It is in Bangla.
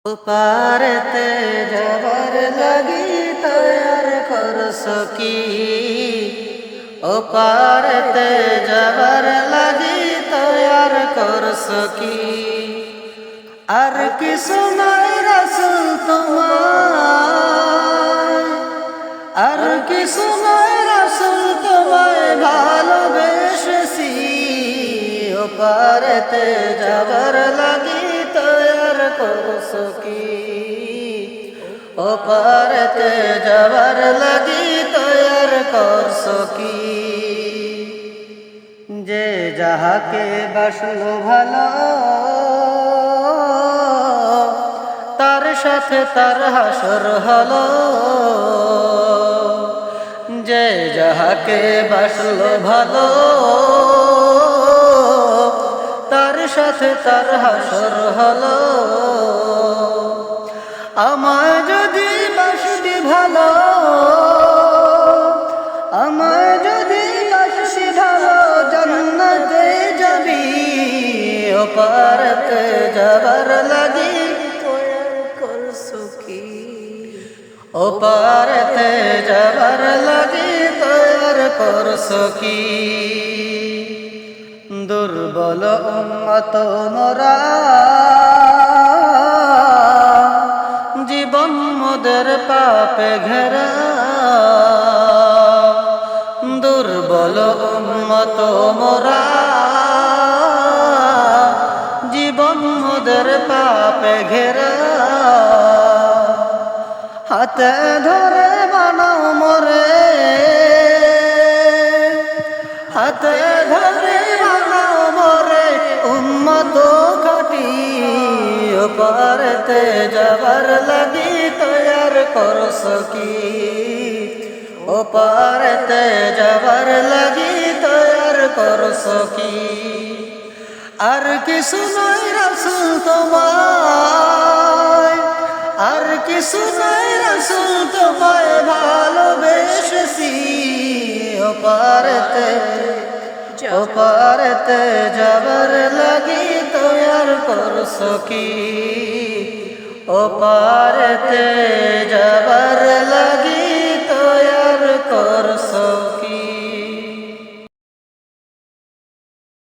পারতে যাবার লাগি তৈয়ার করছ কি? ও পারতে যাবার লাগি তৈয়ার করছ কি? আর কিছু নাই রাসূল তোমায়, আর কিছু নাই রাসূল তোমায় ভালোবেসেছি। ও পারতে যাবার লাগি তৈয়ার করছ কি? ও পারতে যাবার লাগি তৈয়ার করছ কি? যে যাহাকে বাসলো ভালো তার সাথে তার হাসর হলো। যে যাহাকে বাসলো ভালো তার সাথে তার হাসর হলো। আমায় যদি বাসবি ভালো, আমায় যদি বাসবি ভালো জান্নাতে যাবি। ও পারতে যাবার লাগি তৈয়ার করছ কি? ও পারতে যাবার লাগি তৈয়ার করছ কি? দুর্বল উম্মত মোরা, জীবন মোদের পাপে ঘেরা। দুর্বল উম্মত মোরা, জীবন মোদের পাপে ঘেরা। হাতে ধরে বানাও মোরে, হাতে ধরে বানাও মোরে উম্মত খাটি। ও পারতে যাবার লাগি তৈয়ার করছ কি? ও পারতে যাবার লাগি তৈয়ার করছ কি? আর কিছু নাই রাসূল তোমায়, আর কিছু নাই রাসূল তোমায় ভালোবেসেছি। ও পারতে, ও পারতে যাবার লাগি তৈয়ার করছ কি? ও পারতে যাবার